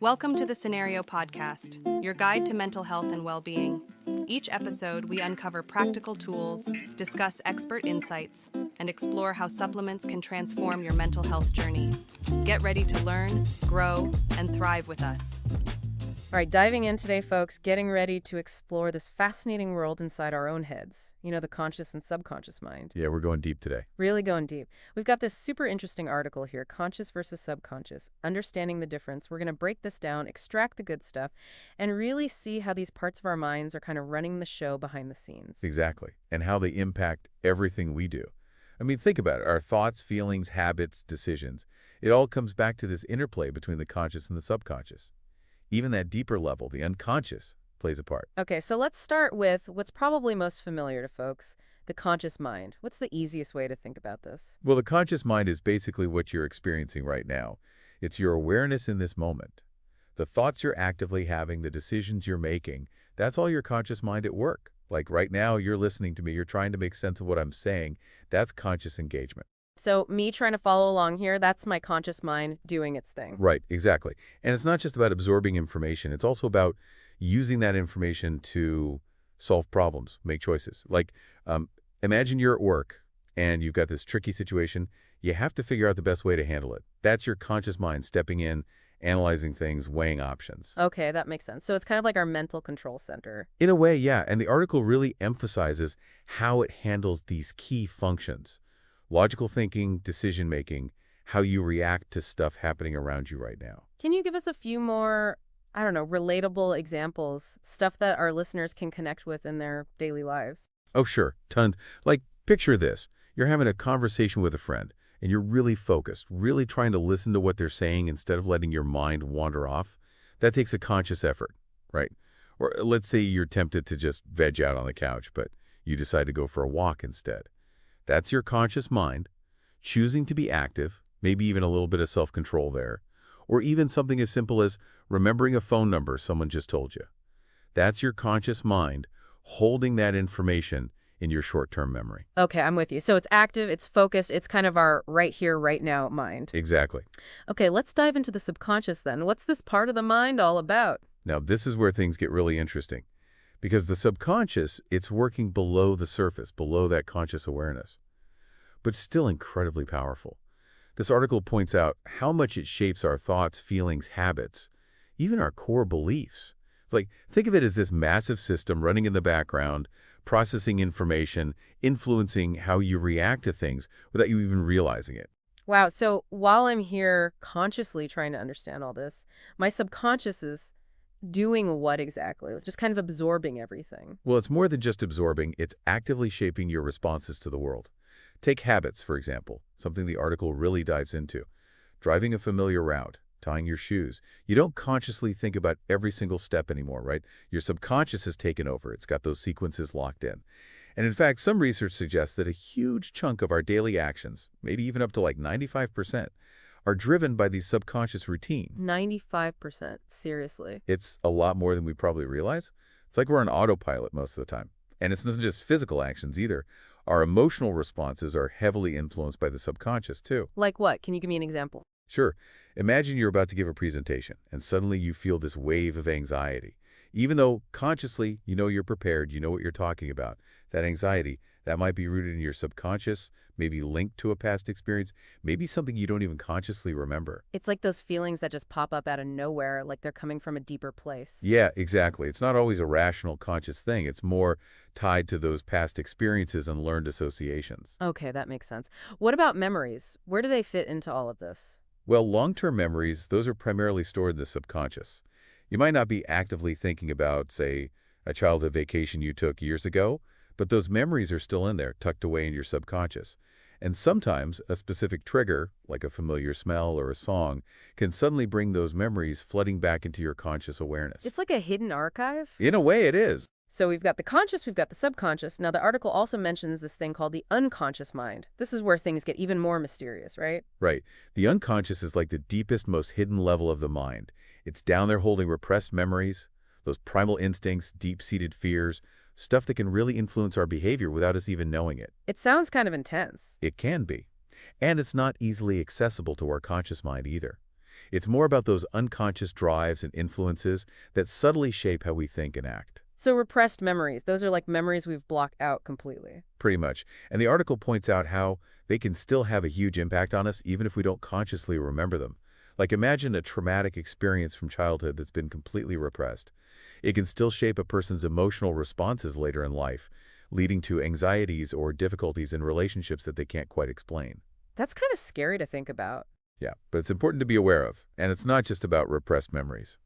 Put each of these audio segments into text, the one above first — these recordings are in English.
Welcome to the Cenario Podcast, your guide to mental health and well-being. Each episode, we uncover practical tools, discuss expert insights, and explore how supplements can transform your mental health journey. Get ready to learn, grow, and thrive with us. All right, diving in today, folks, getting ready to explore this fascinating world inside our own heads. You know, the conscious and subconscious mind. Yeah, we're going deep today. Really going deep. We've got this super interesting article here, conscious versus subconscious, understanding the difference. We're going to break this down, extract the good stuff, and really see how these parts of our minds are kind of running the show behind the scenes. Exactly. And how they impact everything we do. I mean, think about it. Our thoughts, feelings, habits, decisions. It all comes back to this interplay between the conscious and the subconscious. Even that deeper level, the unconscious, plays a part. Okay, so let's start with what's probably most familiar to folks, the conscious mind. What's the easiest way to think about this? Well, the conscious mind is basically what you're experiencing right now. It's your awareness in this moment. The thoughts you're actively having, the decisions you're making, that's all your conscious mind at work. Like right now, you're listening to me, you're trying to make sense of what I'm saying. That's conscious engagement. So me trying to follow along here, that's my conscious mind doing its thing. Right, exactly. And it's not just about absorbing information. It's also about using that information to solve problems, make choices. Like, imagine you're at work and you've got this tricky situation. You have to figure out the best way to handle it. That's your conscious mind stepping in, analyzing things, weighing options. Okay, that makes sense. So it's kind of like our mental control center. In a way, yeah. And the article really emphasizes how it handles these key functions. Logical thinking, decision-making, how you react to stuff happening around you right now. Can you give us a few more, I don't know, relatable examples, stuff that our listeners can connect with in their daily lives? Oh, sure. Tons. Like, picture this. You're having a conversation with a friend, and you're really focused, really trying to listen to what they're saying instead of letting your mind wander off. That takes a conscious effort, right? Or let's say you're tempted to just veg out on the couch, but you decide to go for a walk instead. That's your conscious mind, choosing to be active, maybe even a little bit of self-control there, or even something as simple as remembering a phone number someone just told you. That's your conscious mind holding that information in your short-term memory. Okay, I'm with you. So it's active, it's focused, it's kind of our right here, right now mind. Exactly. Okay, let's dive into the subconscious then. What's this part of the mind all about? Now, this is where things get really interesting. Because the subconscious, it's working below the surface, below that conscious awareness, but still incredibly powerful. This article points out how much it shapes our thoughts, feelings, habits, even our core beliefs. It's like, think of it as this massive system running in the background, processing information, influencing how you react to things without you even realizing it. Wow, so while I'm here consciously trying to understand all this, my subconscious is doing what exactly? It's just kind of absorbing everything. Well, it's more than just absorbing. It's actively shaping your responses to the world. Take habits, for example, something the article really dives into. Driving a familiar route, tying your shoes. You don't consciously think about every single step anymore, right? Your subconscious has taken over. It's got those sequences locked in. And in fact, some research suggests that a huge chunk of our daily actions, maybe even up to like 95%, are driven by these subconscious routines. 95%, seriously. It's a lot more than we probably realize. It's like we're on autopilot most of the time. And it's not just physical actions either. Our emotional responses are heavily influenced by the subconscious too. Like what? Can you give me an example? Sure. Imagine you're about to give a presentation and suddenly you feel this wave of anxiety. Even though consciously you know you're prepared, you know what you're talking about, that anxiety, that might be rooted in your subconscious, maybe linked to a past experience, maybe something you don't even consciously remember. It's like those feelings that just pop up out of nowhere, like they're coming from a deeper place. Yeah, exactly. It's not always a rational, conscious thing. It's more tied to those past experiences and learned associations. Okay, that makes sense. What about memories? Where do they fit into all of this? Well, long-term memories, those are primarily stored in the subconscious. You might not be actively thinking about, say, a childhood vacation you took years ago, but those memories are still in there, tucked away in your subconscious. And sometimes a specific trigger, like a familiar smell or a song, can suddenly bring those memories flooding back into your conscious awareness. It's like a hidden archive? In a way, it is. So we've got the conscious, we've got the subconscious. Now, the article also mentions this thing called the unconscious mind. This is where things get even more mysterious, right? Right. The unconscious is like the deepest, most hidden level of the mind. It's down there holding repressed memories, those primal instincts, deep-seated fears, stuff that can really influence our behavior without us even knowing it. It sounds kind of intense. It can be. And it's not easily accessible to our conscious mind either. It's more about those unconscious drives and influences that subtly shape how we think and act. So repressed memories, those are like memories we've blocked out completely. Pretty much. And the article points out how they can still have a huge impact on us even if we don't consciously remember them. Like imagine a traumatic experience from childhood that's been completely repressed. It can still shape a person's emotional responses later in life, leading to anxieties or difficulties in relationships that they can't quite explain. That's kind of scary to think about. Yeah, but it's important to be aware of, and it's not just about repressed memories.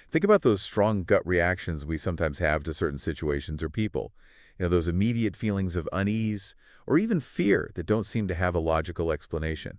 Think about those strong gut reactions we sometimes have to certain situations or people. Those immediate feelings of unease or even fear that don't seem to have a logical explanation.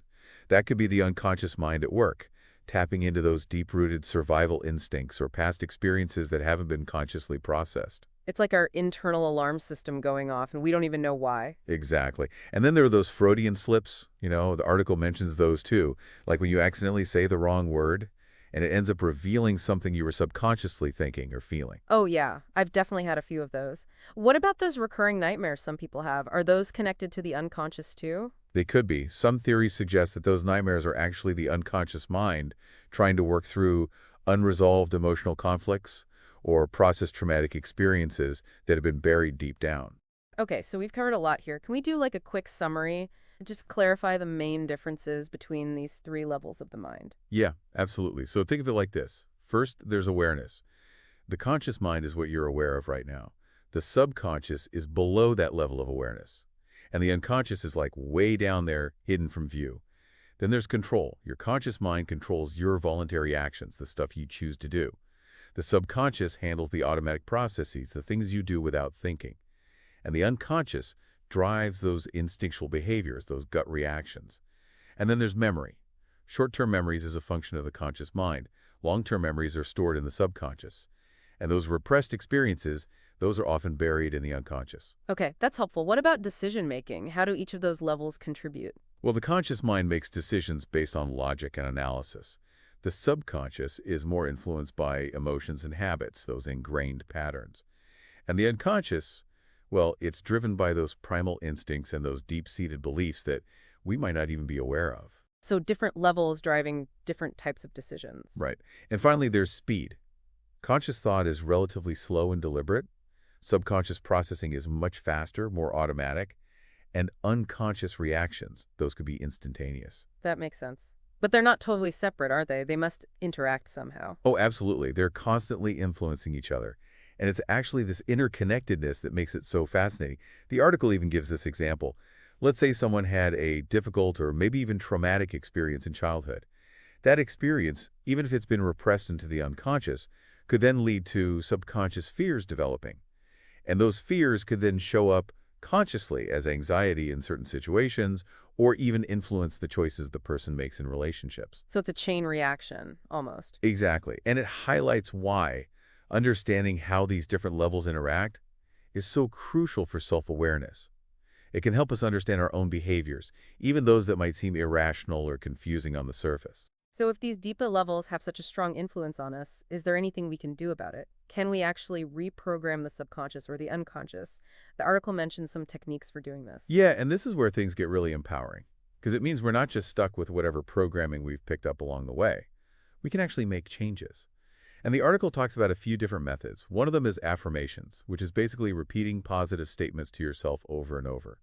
That could be the unconscious mind at work, tapping into those deep-rooted survival instincts or past experiences that haven't been consciously processed. It's like our internal alarm system going off, and we don't even know why. Exactly. And then there are those Freudian slips. The article mentions those too, like when you accidentally say the wrong word, and it ends up revealing something you were subconsciously thinking or feeling. Oh, yeah. I've definitely had a few of those. What about those recurring nightmares some people have? Are those connected to the unconscious too? They could be. Some theories suggest that those nightmares are actually the unconscious mind trying to work through unresolved emotional conflicts or process traumatic experiences that have been buried deep down. Okay, so we've covered a lot here. Can we do like a quick summary and just clarify the main differences between these three levels of the mind? Yeah, absolutely. So think of it like this. First, there's awareness. The conscious mind is what you're aware of right now. The subconscious is below that level of awareness. And the unconscious is like way down there, hidden from view. Then there's control. Your conscious mind controls your voluntary actions, the stuff you choose to do. The subconscious handles the automatic processes, the things you do without thinking. And the unconscious drives those instinctual behaviors, those gut reactions. And then there's memory. Short-term memories is a function of the conscious mind. Long-term memories are stored in the subconscious. And those repressed experiences, those are often buried in the unconscious. Okay, that's helpful. What about decision making? How do each of those levels contribute? Well, the conscious mind makes decisions based on logic and analysis. The subconscious is more influenced by emotions and habits, those ingrained patterns. And the unconscious, well, it's driven by those primal instincts and those deep-seated beliefs that we might not even be aware of. So different levels driving different types of decisions. Right. And finally, there's speed. Conscious thought is relatively slow and deliberate. Subconscious processing is much faster, more automatic. And unconscious reactions, those could be instantaneous. That makes sense. But they're not totally separate, are they? They must interact somehow. Oh, absolutely. They're constantly influencing each other. And it's actually this interconnectedness that makes it so fascinating. The article even gives this example. Let's say someone had a difficult or maybe even traumatic experience in childhood. That experience, even if it's been repressed into the unconscious, could then lead to subconscious fears developing. And those fears could then show up consciously as anxiety in certain situations or even influence the choices the person makes in relationships. So it's a chain reaction, almost. Exactly. And it highlights why understanding how these different levels interact is so crucial for self-awareness. It can help us understand our own behaviors, even those that might seem irrational or confusing on the surface. So if these deeper levels have such a strong influence on us, is there anything we can do about it? Can we actually reprogram the subconscious or the unconscious? The article mentions some techniques for doing this. Yeah, and this is where things get really empowering, because it means we're not just stuck with whatever programming we've picked up along the way. We can actually make changes. And the article talks about a few different methods. One of them is affirmations, which is basically repeating positive statements to yourself over and over.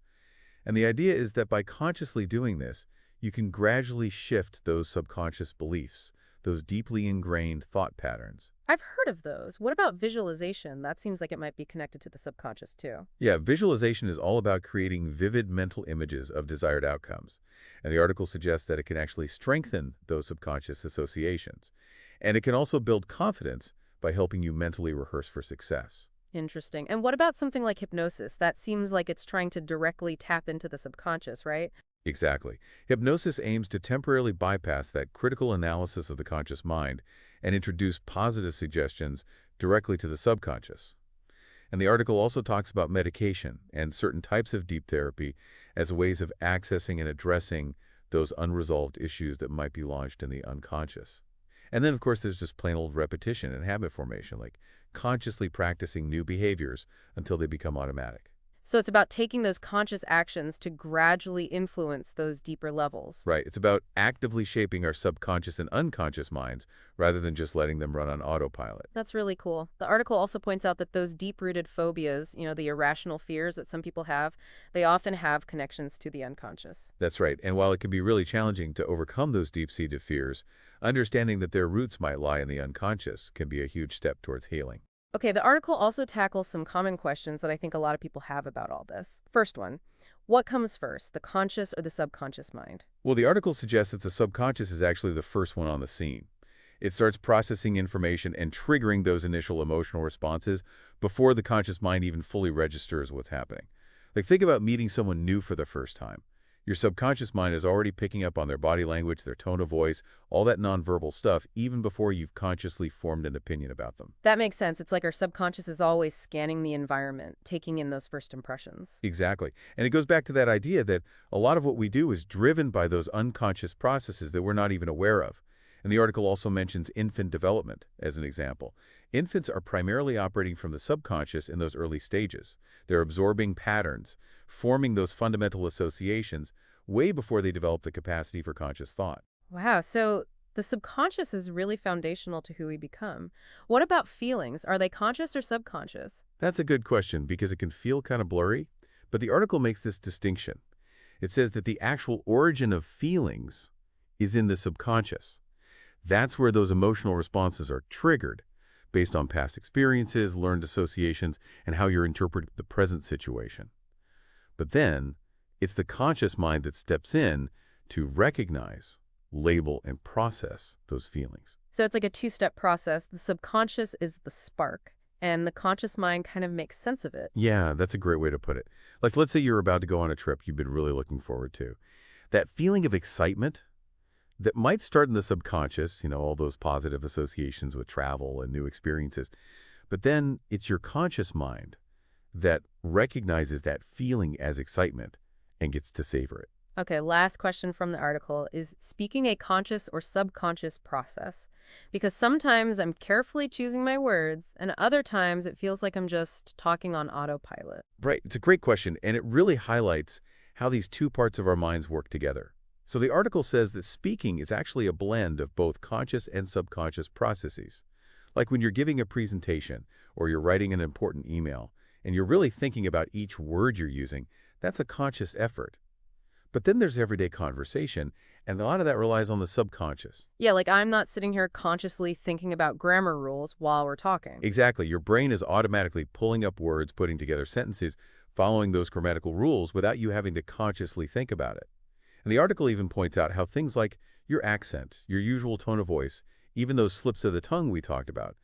And the idea is that by consciously doing this, you can gradually shift those subconscious beliefs, those deeply ingrained thought patterns. I've heard of those. What about visualization? That seems like it might be connected to the subconscious too. Yeah, visualization is all about creating vivid mental images of desired outcomes. And the article suggests that it can actually strengthen those subconscious associations. And it can also build confidence by helping you mentally rehearse for success. Interesting. And what about something like hypnosis? That seems like it's trying to directly tap into the subconscious, right? Exactly. Hypnosis aims to temporarily bypass that critical analysis of the conscious mind and introduce positive suggestions directly to the subconscious. And the article also talks about medication and certain types of deep therapy as ways of accessing and addressing those unresolved issues that might be lodged in the unconscious. And then, of course, there's just plain old repetition and habit formation, like consciously practicing new behaviors until they become automatic. So it's about taking those conscious actions to gradually influence those deeper levels. Right. It's about actively shaping our subconscious and unconscious minds rather than just letting them run on autopilot. That's really cool. The article also points out that those deep-rooted phobias, the irrational fears that some people have, they often have connections to the unconscious. That's right. And while it can be really challenging to overcome those deep-seated fears, understanding that their roots might lie in the unconscious can be a huge step towards healing. Okay, the article also tackles some common questions that I think a lot of people have about all this. First one, what comes first, the conscious or the subconscious mind? Well, the article suggests that the subconscious is actually the first one on the scene. It starts processing information and triggering those initial emotional responses before the conscious mind even fully registers what's happening. Like, think about meeting someone new for the first time. Your subconscious mind is already picking up on their body language, their tone of voice, all that nonverbal stuff, even before you've consciously formed an opinion about them. That makes sense. It's like our subconscious is always scanning the environment, taking in those first impressions. Exactly. And it goes back to that idea that a lot of what we do is driven by those unconscious processes that we're not even aware of. And the article also mentions infant development as an example. Infants are primarily operating from the subconscious in those early stages. They're absorbing patterns, forming those fundamental associations way before they develop the capacity for conscious thought. Wow, so the subconscious is really foundational to who we become. What about feelings? Are they conscious or subconscious? That's a good question because it can feel kind of blurry, but the article makes this distinction. It says that the actual origin of feelings is in the subconscious. That's where those emotional responses are triggered based on past experiences, learned associations, and how you're interpreting the present situation. But then, it's the conscious mind that steps in to recognize, label, and process those feelings. So it's like a two-step process. The subconscious is the spark, and the conscious mind kind of makes sense of it. Yeah, that's a great way to put it. Like, let's say you're about to go on a trip you've been really looking forward to. That feeling of excitement that might start in the subconscious, all those positive associations with travel and new experiences. But then it's your conscious mind that recognizes that feeling as excitement and gets to savor it. Okay, last question from the article. Is speaking a conscious or subconscious process? Because sometimes I'm carefully choosing my words, and other times it feels like I'm just talking on autopilot. Right. It's a great question, and it really highlights how these two parts of our minds work together. So the article says that speaking is actually a blend of both conscious and subconscious processes. Like when you're giving a presentation or you're writing an important email and you're really thinking about each word you're using, that's a conscious effort. But then there's everyday conversation, and a lot of that relies on the subconscious. Yeah, like I'm not sitting here consciously thinking about grammar rules while we're talking. Exactly. Your brain is automatically pulling up words, putting together sentences, following those grammatical rules without you having to consciously think about it. And the article even points out how things like your accent, your usual tone of voice, even those slips of the tongue we talked about,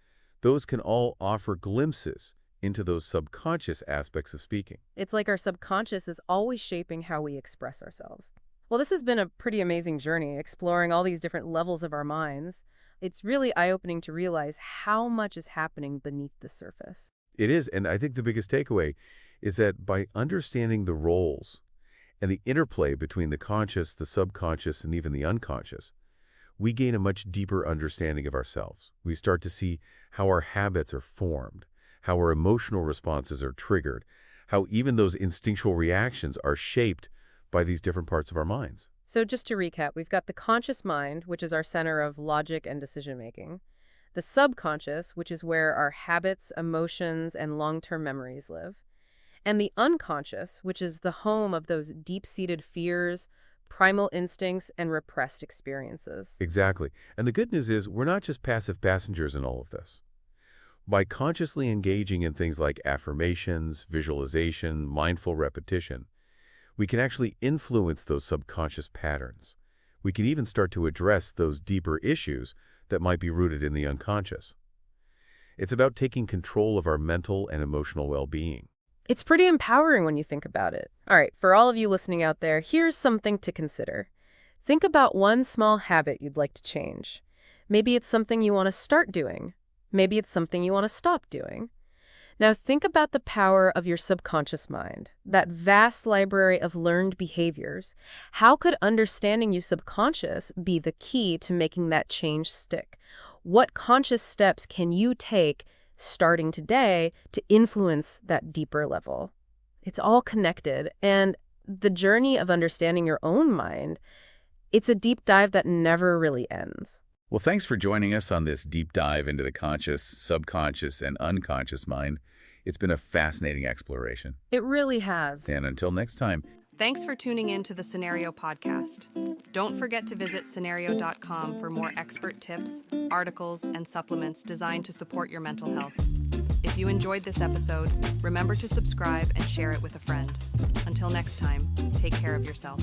those can all offer glimpses into those subconscious aspects of speaking. It's like our subconscious is always shaping how we express ourselves. Well, this has been a pretty amazing journey, exploring all these different levels of our minds. It's really eye-opening to realize how much is happening beneath the surface. It is, and I think the biggest takeaway is that by understanding the roles and the interplay between the conscious, the subconscious, and even the unconscious, we gain a much deeper understanding of ourselves. We start to see how our habits are formed, how our emotional responses are triggered, how even those instinctual reactions are shaped by these different parts of our minds. So just to recap, we've got the conscious mind, which is our center of logic and decision-making. The subconscious, which is where our habits, emotions, and long-term memories live. And the unconscious, which is the home of those deep-seated fears, primal instincts, and repressed experiences. Exactly. And the good news is we're not just passive passengers in all of this. By consciously engaging in things like affirmations, visualization, mindful repetition, we can actually influence those subconscious patterns. We can even start to address those deeper issues that might be rooted in the unconscious. It's about taking control of our mental and emotional well-being. It's pretty empowering when you think about it. All right, for all of you listening out there, here's something to consider. Think about one small habit you'd like to change. Maybe it's something you want to start doing. Maybe it's something you want to stop doing. Now think about the power of your subconscious mind, that vast library of learned behaviors. How could understanding your subconscious be the key to making that change stick? What conscious steps can you take starting today to influence that deeper level? It's all connected. And the journey of understanding your own mind, it's a deep dive that never really ends. Well, thanks for joining us on this deep dive into the conscious, subconscious, and unconscious mind. It's been a fascinating exploration. It really has. And until next time. Thanks for tuning in to the Cenario podcast. Don't forget to visit Cenario.com for more expert tips, articles, and supplements designed to support your mental health. If you enjoyed this episode, remember to subscribe and share it with a friend. Until next time, take care of yourself.